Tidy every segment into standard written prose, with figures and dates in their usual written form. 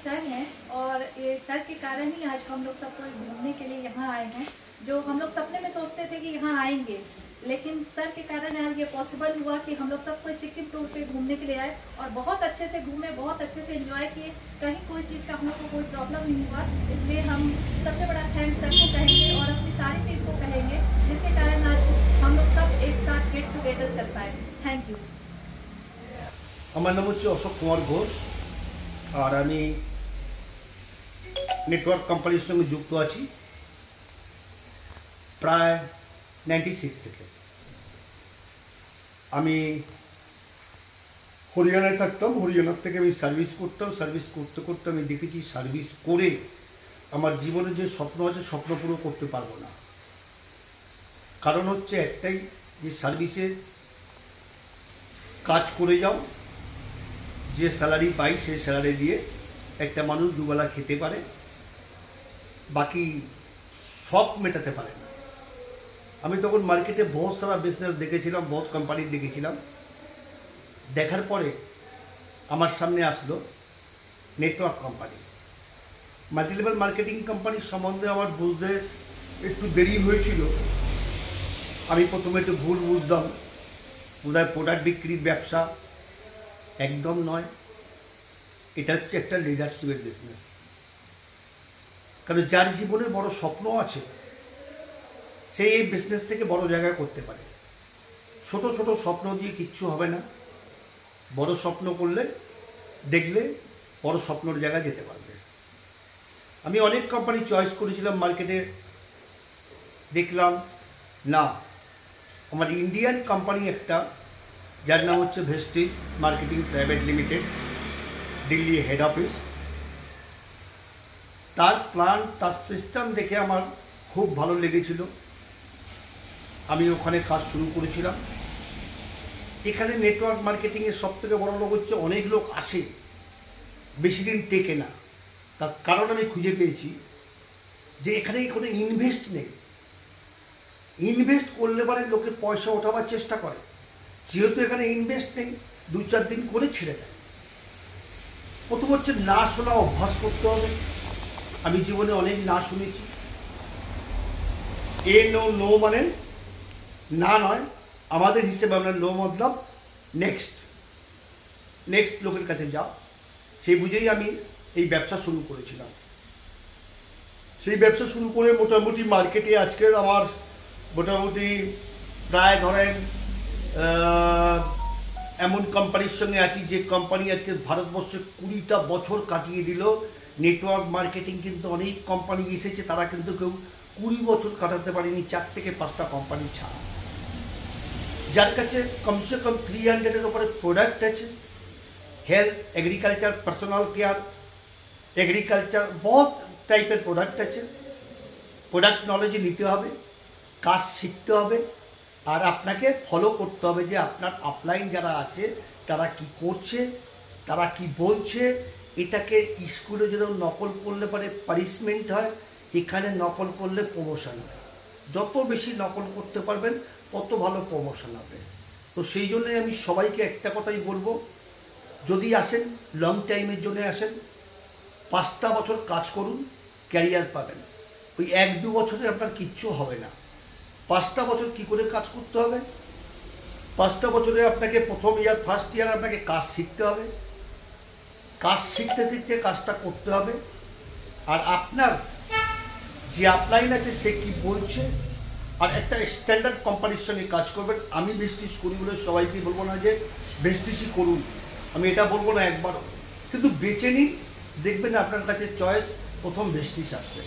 Sir हैं और ये सर के कारण ही आज हम लोग सब कोई घूमने के लिए यहाँ आए हैं। जो हम लोग सपने में सोचते थे कि यहाँ आएंगे, लेकिन सर के कारण आज ये पॉसिबल हुआ कि हम लोग सब कोई सिक्किम टूर पे घूमने के लिए आए और बहुत अच्छे से घूमे, बहुत अच्छे से एंजॉय किए। कहीं कोई चीज़ का हम लोग को कोई प्रॉब्लम नहीं हुआ। इसलिए हम सबसे बड़ा थैंक्स सर को कहेंगे और अपनी सारी टीम को कहेंगे, जिसके कारण आज हम लोग सब एक साथ गेट टुगेदर कर पाए। Thank you. আমার নাম হচ্ছে অশোক কুমার ঘোষ আর আমি নেটওয়ার্ক কোম্পানির সঙ্গে যুক্ত আছি প্রায় 96 থেকে। আমি হরিয়ানায় থাকতাম, হরিয়ানার থেকে আমি সার্ভিস করতাম। সার্ভিস করতে করতে আমি দেখেছি সার্ভিস করে আমার জীবনে যে স্বপ্ন আছে স্বপ্ন পুরো করতে পারবো না। কারণ হচ্ছে একটাই, যে সার্ভিসে কাজ করে যাও, যে স্যালারি পাই সেই স্যালারি দিয়ে একটা মানুষ দুবেলা খেতে পারে, বাকি সব মেটাতে পারে না। আমি তখন মার্কেটে বহুত সারা বিজনেস দেখেছিলাম, বহুত কোম্পানি দেখেছিলাম। দেখার পরে আমার সামনে আসলো নেটওয়ার্ক কোম্পানি। মাল্টিলেভেল মার্কেটিং কোম্পানির সম্বন্ধে আমার বুঝতে একটু দেরি হয়েছিল। আমি প্রথমে একটু ভুল বুঝতাম, বোধহয় প্রোডাক্ট বিক্রির ব্যবসা। একদম নয়, এটা হচ্ছে একটা লিডারশিপের বিজনেস। কারণ যার জীবনে বড় স্বপ্ন আছে সে এই বিজনেস থেকে বড় জায়গায় করতে পারে। ছোট ছোট স্বপ্ন দিয়ে কিচ্ছু হবে না। বড় স্বপ্ন করলে দেখলে বড় স্বপ্নর জায়গায় যেতে পারবে। আমি অনেক কোম্পানি চয়েস করেছিলাম মার্কেটে, দেখলাম না, আমার ইন্ডিয়ান কোম্পানি একটা, যার নাম হচ্ছে Vestige marketing private limited, Delhi head office. তার প্ল্যান, তার সিস্টেম দেখে আমার খুব ভালো লেগেছিল। আমি ওখানে কাজ শুরু করেছিলাম। এখানে নেটওয়ার্ক মার্কেটিংয়ের সবথেকে বড় লোক হচ্ছে অনেক লোক আসে, বেশি দিন টেকে না। তার কারণ আমি খুঁজে পেয়েছি যে এখানে কোনো ইনভেস্ট নেই। ইনভেস্ট করলে পরে লোকে পয়সা ওঠাবার চেষ্টা করে, যেহেতু এখানে ইনভেস্ট নেই, 2-4 দিন করে ছেড়ে দেয়। প্রথম হচ্ছে না শোনা অভ্যাস করতে হবে। আমি জীবনে অনেক না শুনেছি। নো মানে না নয়, আমাদের হিসেবে আমরা নো মতলব নেক্সট লোকের কাছে যাও, সেই বুঝেই আমি এই ব্যবসা শুরু করেছিলাম। সেই ব্যবসা শুরু করে মোটামুটি মার্কেটে আজকে আমার মোটামুটি প্রায় ধরেন এমন কোম্পানির সঙ্গে আছি যে কোম্পানি আজকে ভারতবর্ষে 20টা বছর কাটিয়ে দিল। নেটওয়ার্ক মার্কেটিং কিন্তু অনেক কোম্পানি এসেছে, তারা কিন্তু কেউ 20 বছর কাটাতে পারেনি, 4 থেকে 5টা কোম্পানি ছাড়া। যার কাছে কমসে কম 300-এর উপরে প্রোডাক্ট আছে, health, agriculture, personal care, agriculture, বহুত টাইপের প্রোডাক্ট আছে। প্রোডাক্ট নলেজ নিতে হবে, কাজ শিখতে হবে, আর আপনাকে ফলো করতে হবে যে আপনার আপলাইন যারা আছে তারা কি করছে, তারা কি বলছে। এটাকে স্কুলে যেরকম নকল করলে পরে পানিশমেন্ট হয়, এখানে নকল করলে প্রমোশন হয়। যত বেশি নকল করতে পারবেন তত ভালো প্রমোশন হবে। তো সেই জন্যই আমি সবাইকে একটা কথাই বলবো, যদি আসেন লং টাইমের জন্য আসেন, 5টা বছর কাজ করুন, ক্যারিয়ার পাবেন। ওই 1-2 বছরে আপনার কিচ্ছু হবে না। 5টা বছর কী করে কাজ করতে হবে? 5টা বছরে আপনাকে ফার্স্ট ইয়ার আপনাকে কাজ শিখতে হবে। কাজ শিখতে শিখতে কাজটা করতে হবে। আর আপনার যে আপলাইন আছে সে কি বলছে, আর একটা স্ট্যান্ডার্ড কোম্পানির সঙ্গে কাজ করবেন। আমি ভেস্টিজ করি বলে সবাইকে বলবো না যে ভেস্টিজই করুন, আমি এটা বলবো না একবারও, কিন্তু বেছে নিন, দেখবেন আপনার কাছে চয়েস প্রথম ভেস্টিজ আসবে।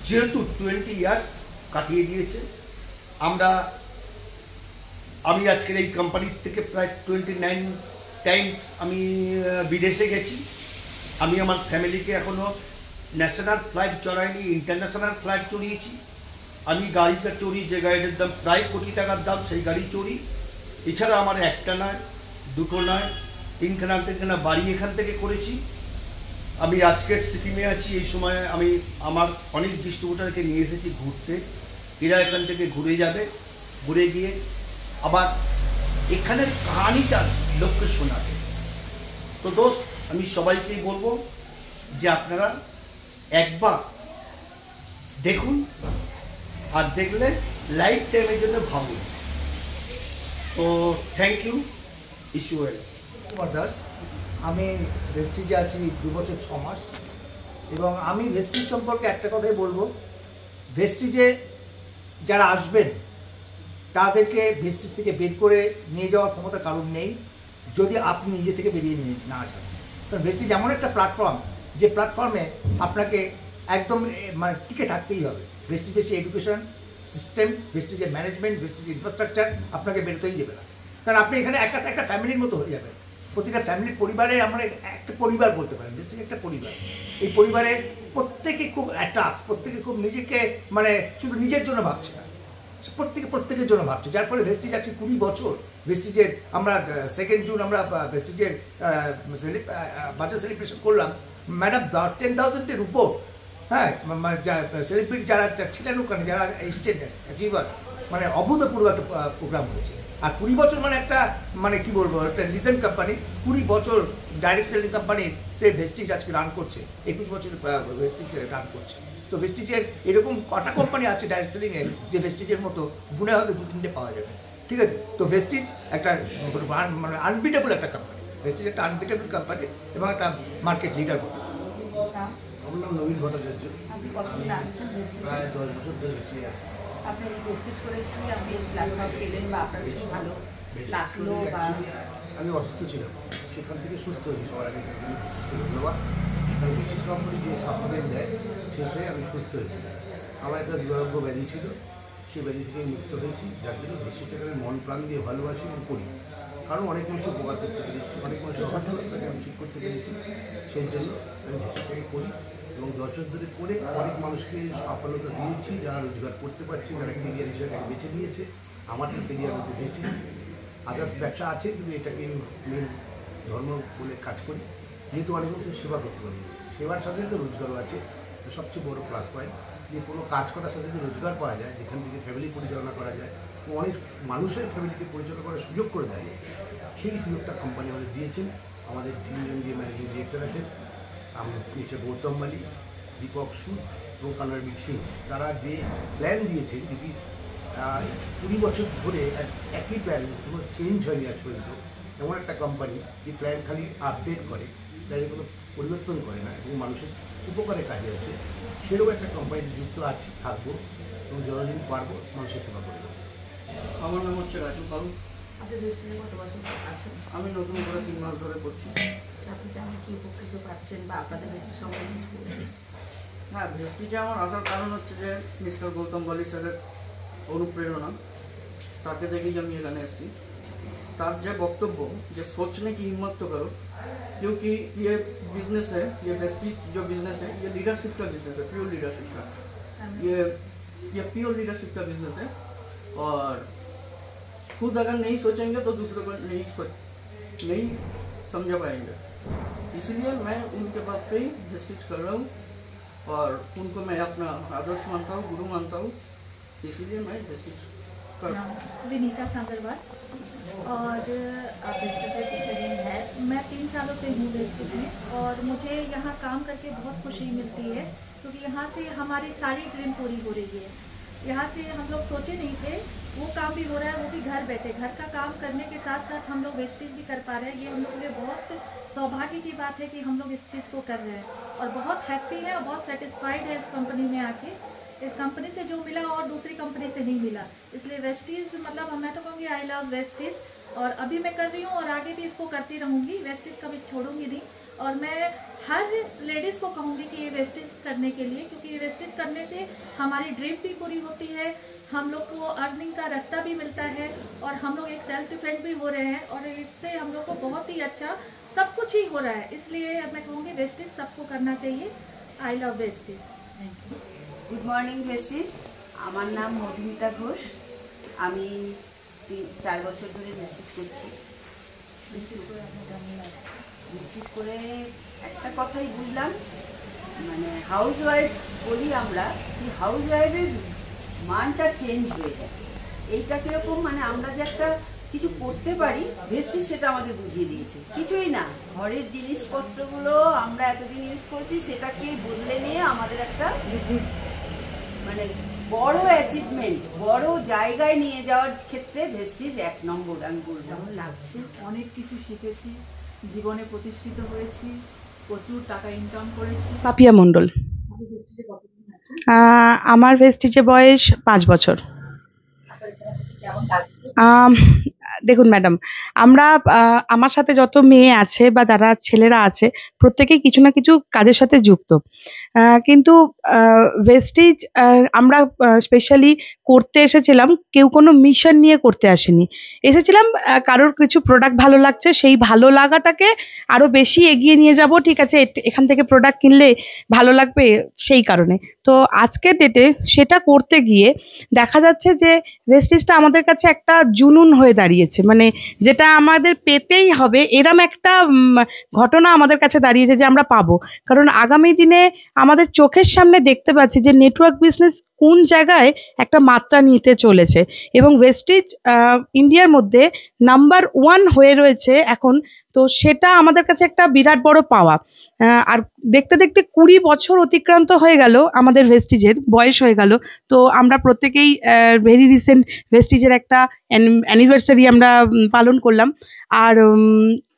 যেহেতু 20 ইয়ার্স কাটিয়ে দিয়েছে, আমি আজকের এই কোম্পানির থেকে প্রায় 29 টাইমস আমি বিদেশে গেছি। আমি আমার ফ্যামিলিকে এখনও ন্যাশনাল ফ্লাইট চড়াইনি, ইন্টারন্যাশনাল ফ্লাইট চড়িয়েছি। আমি গাড়িটা চড়ি যে গাড়িটার দাম প্রায় কোটি টাকার দাম, সেই গাড়ি চড়ি। এছাড়া আমার একটা নয়, দুটো নয়, 3খানা বাড়ি এখান থেকে করেছি। আমি আজকের সিকিমে আছি, এই সময় আমি আমার অনেক ডিস্ট্রিবিউটারকে নিয়ে এসেছি ঘুরতে। এরা এখান থেকে ঘুরে যাবে, ঘুরে গিয়ে আবার এখানের কাহিনীটা লোককে শোনাবে। তো দোস্ত, আমি সবাইকেই বলবো যে আপনারা একবার দেখুন, আর দেখলে লাইফ টাইমের জন্য ভাবুন। তো থ্যাংক ইউ, ইস্যুয়েল কুমার দাস। আমি ভেস্টিজে আছি 2 বছর 6 মাস, এবং আমি ভেস্টিজ সম্পর্কে একটা কথাই বলবো, ভেস্টিজে যারা আসবেন তাদেরকে ভেস্টিজ থেকে বের করে নিয়ে যাওয়ার ক্ষমতা কারণ নেই যদি আপনি নিজে থেকে বেরিয়ে নিয়ে না আসেন। কারণ ভেস্টিজ এমন একটা প্ল্যাটফর্ম, যে প্ল্যাটফর্মে আপনাকে একদম মানে টিকে থাকতেই হবে। ভেস্টিজের সেই এডুকেশন সিস্টেম, ভেস্টিজের ম্যানেজমেন্ট, ভেস্টিজের ইনফ্রাস্ট্রাকচার আপনাকে বেরোতেই দেবে না। কারণ আপনি এখানে একটা ফ্যামিলির মতো হয়ে যাবেন। প্রতিটা ফ্যামিলির পরিবারে আমরা একটা পরিবার বলতে পারেন, ভেস্টিজ একটা পরিবার। এই পরিবারে প্রত্যেকে খুব অ্যাটাচ, প্রত্যেকে খুব নিজেকে মানে শুধু নিজের জন্য ভাবছে না, প্রত্যেকের জন্য ভাবছে। যার ফলে ভেস্টিজ আছে 20 বছর। ভেস্টিজের আমরা 2 জুন আমরা ভেস্টিজের বার্থডে সেলিব্রেশন করলাম। ম্যাডাম 10,000-এর উপর, হ্যাঁ, সেলিব্রিটি যারা ছিলেন ওখানে, যারা এসছেন অ্যাচিভার, মানে অভূতপূর্ব একটা প্রোগ্রাম হয়েছে। আর 20 বছর মানে একটা মানে কি বলবো, একটা লিজেন্ড কোম্পানি। 20 বছর ডাইরেক্ট সেলিং কোম্পানিতে ভেস্টিজ আজকে রান করছে, 21 বছর ভেস্টিজ রান করছে। তো ভেস্টিজের এরকম কটা কোম্পানি আছে ডাইরেক্ট সেলিংয়ে, যে ভেস্টিজের মতো গুণে হয়তো 2-3টে পাওয়া যাবে, ঠিক আছে? তো ভেস্টিজ একটা মানে আনবিটেবল একটা কোম্পানি, ভেস্টিজ একটা আনবিটেবল কোম্পানি এবং একটা মার্কেট লিডার কোম্পানি। আমার নাম নবীন ভট্টাচার্য। আপনি কতদিন আসছেন ভেস্টিজে? প্রায় 10 বছর ধরে বেশি আছে। আপনি এই ভেস্টিজ করে কি আপনি প্ল্যাটফর্ম পেলেন বা আপনার কিছু ভালো লাগলো? বা আমি অসুস্থ ছিলাম, সেখান থেকে সুস্থ হয়েছি। সবার আগে ধন্যবাদ। কারণ ভেস্টিজ কোম্পানি যে সাপোর্ট দেয় সেটাতে আমি সুস্থ হয়েছি। আমার একটা দুরারোগ্য ব্যাধি ছিল, সেই ব্যাধি থেকে মুক্ত হয়েছি, যার জন্য ভেস্টিজটাকে আমি মন প্রাণ দিয়ে ভালোবাসি এবং করি। কারণ অনেক মানুষের উপকার করতে পেরেছি, অনেক মানুষের অসুস্থতাকে আমি ঠিক করতে পেরেছি। সেই জন্য আমি ভেস্টিজটাকে করি এবং 10 বছর ধরে করে অনেক মানুষকে সফলতা দিয়েছি, যারা রোজগার করতে পারছে, যারা কেরিয়ার হিসেবে বেছে নিয়েছে। আমার তো কেরিয়ার মধ্যে ভেস্টিজ, আদার্স ব্যবসা আছে, কিন্তু এটাকে মেন ধর্ম বলে কাজ করি। যেহেতু অনেক মানুষের সেবা করতে পারি, সেবার সাথে সাথে রোজগারও আছে। সবচেয়ে বড় প্লাস পয়েন্ট যে কোনো কাজ করার সাথে সাথে রোজগার পাওয়া যায়, যেখান থেকে ফ্যামিলি পরিচালনা করা যায়, অনেক মানুষের ফ্যামিলিকে পরিচালনা করার সুযোগ করে দেয়। সেই সুযোগটা কোম্পানি আমাদের দিয়েছেন। আমাদের 3 জন যে ম্যানেজিং ডিরেক্টর আছেন, মিস্টার গৌতম মালি, দীপক সুদ এবং কানারবীর সিং, তারা যে প্ল্যান দিয়েছেন, যদি 20 বছর ধরে একই প্ল্যান কোনো চেঞ্জ হয়নি আজ পর্যন্ত। এমন একটা কোম্পানি যে প্ল্যান খালি আপডেট করে, প্ল্যানে কোনো পরিবর্তন করে না এবং মানুষের উপকারে কাজে আছে, সেরকম একটা কোম্পানিতে যুক্ত আছি, থাকবো এবং যতদিন পারবো মানুষের সেবা করবো। আমার নাম হচ্ছে রাজু পাল। আপনি ভেস্টিজে কত বছর আছেন? আমি নতুন করে 3 মাস ধরে করছি। আপনি তেমন কি উপকৃত পাচ্ছেন বা আপনাদের ভেস্টিজ সম্পর্কে কিছু বলুন। হ্যাঁ, ভেস্টিজে আমার আসার কারণ হচ্ছে যে মিস্টার গৌতম বালি স্যারের অনুপ্রেরণা, তাকে দেখেই আমি এখানে এসেছি। तार जो वक्तव्य जो सोचने की हिम्मत तो करो, क्योंकि ये बिजनेस है, ये वेस्टिज जो बिजनेस है ये लीडरशिप का बिजनेस है, प्योर लीडरशिप का। ये प्योर लीडरशिप का बिजनेस है और खुद अगर नहीं सोचेंगे तो दूसरों को नहीं समझा पाएंगे। इसलिए मैं उनके बात पे ही वेस्टिज कर रहा हूँ और उनको मैं अपना आदर्श मानता हूँ, गुरु मानता हूँ, इसीलिए मैं वेस्टिज कर रहा हूँ। विनीता सांगरवाल और आप वेस्टिज में कितने दिन है? मैं 3 सालों से हूँ वेस्टिज में और मुझे यहाँ काम करके बहुत खुशी मिलती है, क्योंकि यहाँ से हमारी सारी ड्रीम पूरी हो रही है। यहाँ से हम लोग सोचे नहीं थे, वो काम भी हो रहा है, वो भी घर बैठे। घर का काम करने के साथ साथ हम लोग वेस्टिज भी कर पा रहे हैं। ये हम लोग के लिए बहुत सौभाग्य की बात है कि हम लोग इस चीज़ को कर रहे हैं और बहुत हैप्पी है और बहुत सेटिस्फाइड है इस कंपनी में आके। इस कंपनी से जो मिला और दूसरी कंपनी से नहीं मिला, इसलिए वेस्टिज मतलब मैं तो कहूँगी आई लव वेस्टिज। और अभी मैं कर रही हूँ और आगे भी इसको करती रहूँगी, वेस्टिज कभी छोड़ूंगी नहीं। और मैं हर लेडीज़ को कहूँगी कि ये वेस्टिज करने के लिए, क्योंकि ये वेस्टिज करने से हमारी ड्रीम भी पूरी होती है, हम लोग को अर्निंग का रास्ता भी मिलता है और हम लोग एक सेल्फ डिपेंड भी हो रहे हैं और इससे हम लोग को बहुत ही अच्छा सब कुछ ही हो रहा है। इसलिए मैं कहूँगी वेस्टिज सबको करना चाहिए। I love Vestige. Thank you. Good morning Vestige. আমার নাম মধুমিতা ঘোষ। আমি 4 বছর ধরে ভেস্টিজ করছি। ভেস্টিজ করে একটা কথাই বুঝলাম, মানে হাউস ওয়াইফ বলি আমরা, কি হাউস ওয়াইফের মানটা চেঞ্জ হয়ে যায়। এইটা কীরকম, মানে আমরা যে একটা কিছু করতে পারি, ভেস্টিজ সেটা আমাদের বুঝিয়ে দিয়েছে। কিছুই না, ঘরের জিনিসপত্রগুলো আমরা এতদিন ইউজ করছি, সেটাকে বদলে নিয়ে আমাদের একটা মানে বড় অ্যাচিভমেন্ট, বড় জায়গায় নিয়ে যাওয়ার ক্ষেত্রে ভেস্টিজ 1 নম্বর আমি বলবো। কেমন লাগছে, অনেক কিছু শিখেছি, জীবনে প্রতিষ্ঠিত হয়েছি, প্রচুর টাকা ইনকাম করেছি। পাপিয়া মণ্ডল। আমার ভেস্টিজে বয়স 5 বছর। দেখুন ম্যাডাম, আমরা আমার সাথে যত মেয়ে আছে বা যারা ছেলেরা আছে প্রত্যেকেই কিছু না কিছু কাজের সাথে যুক্ত, কিন্তু ভেস্টিজ আমরা স্পেশালি করতে এসেছিলাম, কেউ কোনো মিশন নিয়ে করতে আসেনি, এসেছিলাম কারোর কিছু প্রোডাক্ট ভালো লাগছে, সেই ভালো লাগাটাকে আরো বেশি এগিয়ে নিয়ে যাব, ঠিক আছে এখান থেকে প্রোডাক্ট কিনলে ভালো লাগবে সেই কারণে। তো আজকের ডেটে সেটা করতে গিয়ে দেখা যাচ্ছে যে ভেস্টিজটা আমাদের কাছে একটা জুনুন হয়ে দাঁড়িয়েছে, মানে যেটা আমাদের পেতেই হবে এরম একটা ঘটনা আমাদের কাছে দাঁড়িয়েছে যে আমরা পাবো। কারণ আগামী দিনে আমাদের চোখের সামনে দেখতে পাচ্ছি যে নেটওয়ার্ক বিজনেস কোন জায়গায় একটা মাত্রা নিতে চলেছে, এবং ভেস্টিজ ইন্ডিয়ার মধ্যে নাম্বার 1 হয়ে রয়েছে এখন। তো সেটা আমাদের কাছে একটা বিরাট বড় পাওয়া। আর দেখতে দেখতে 20 বছর অতিক্রান্ত হয়ে গেল, আমাদের ভেস্টিজের বয়স হয়ে গেল। তো আমরা প্রত্যেকেই ভেরি রিসেন্ট ভেস্টিজের একটা অ্যানিভার্সারি আমরা পালন করলাম। আর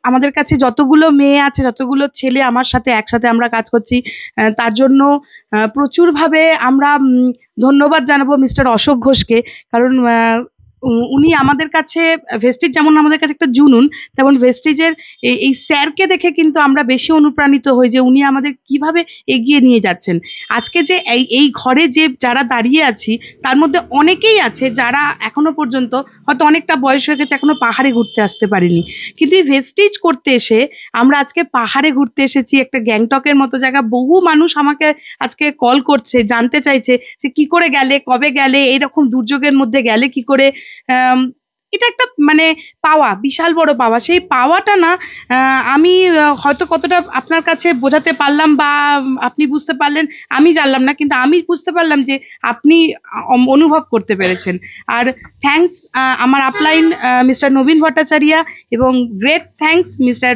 আমাদের কাছে যতগুলো মেয়ে আছে, যতগুলো ছেলে আমার সাথে একসাথে আমরা কাজ করছি, তার জন্য প্রচুরভাবে আমরা ধন্যবাদ জানাবো মিস্টার অশোক ঘোষকে। কারণ উনি আমাদের কাছে, ভেস্টিজ যেমন আমাদের কাছে একটা জুনুন, তেমন ভেস্টিজের এই স্যারকে দেখে কিন্তু আমরা বেশি অনুপ্রাণিত হই যে উনি আমাদের কিভাবে এগিয়ে নিয়ে যাচ্ছেন। আজকে যে এই ঘরে যে যারা দাঁড়িয়ে আছি তার মধ্যে অনেকেই আছে যারা এখনো পর্যন্ত হয়তো অনেকটা বয়স হয়ে গেছে, এখনো পাহাড়ে ঘুরতে আসতে পারিনি, কিন্তু এই ভেস্টিজ করতে এসে আমরা আজকে পাহাড়ে ঘুরতে এসেছি, একটা গ্যাংটকের মতো জায়গা। বহু মানুষ আমাকে আজকে কল করছে, জানতে চাইছে যে কি করে গেলে, কবে গেলে, এইরকম দুর্যোগের মধ্যে গেলে কি করে। এটা একটা মানে পাওয়া, বিশাল বড় পাওয়া। সেই পাওয়াটা না আমি হয়তো কতটা আপনার কাছে বোঝাতে পারলাম বা আপনি বুঝতে পারলেন আমি জানলাম না, কিন্তু আমি বুঝতে পারলাম যে আপনি অনুভব করতে পেরেছেন। আর থ্যাঙ্কস আমার আপলাইন মিস্টার নবীন ভট্টাচার্য, এবং great thanks mister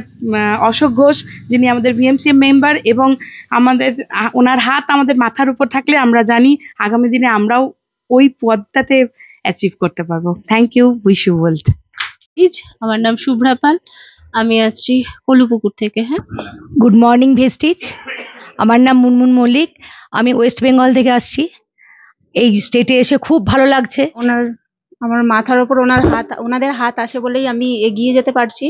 Ashok Ghosh, যিনি আমাদের ভিএমসি মেম্বার, এবং আমাদের ওনার হাত আমাদের মাথার উপর থাকলে আমরা জানি আগামী দিনে আমরাও ওই পদটাতে অ্যাচিভ করতে পারবো। Thank you, wish you well. আমার নাম শুভ্রা পাল, আমি আসছি কলুপুকুর থেকে। হ্যাঁ, গুড মর্নিং ভেস্টিজ। আমার নাম মুনমুন মল্লিক, আমি ওয়েস্ট বেঙ্গল থেকে আসছি। এই স্টেটে এসে খুব ভালো লাগছে। আমার মাথার ওপর ওনাদের হাত আছে বলেই আমি এগিয়ে যেতে পারছি।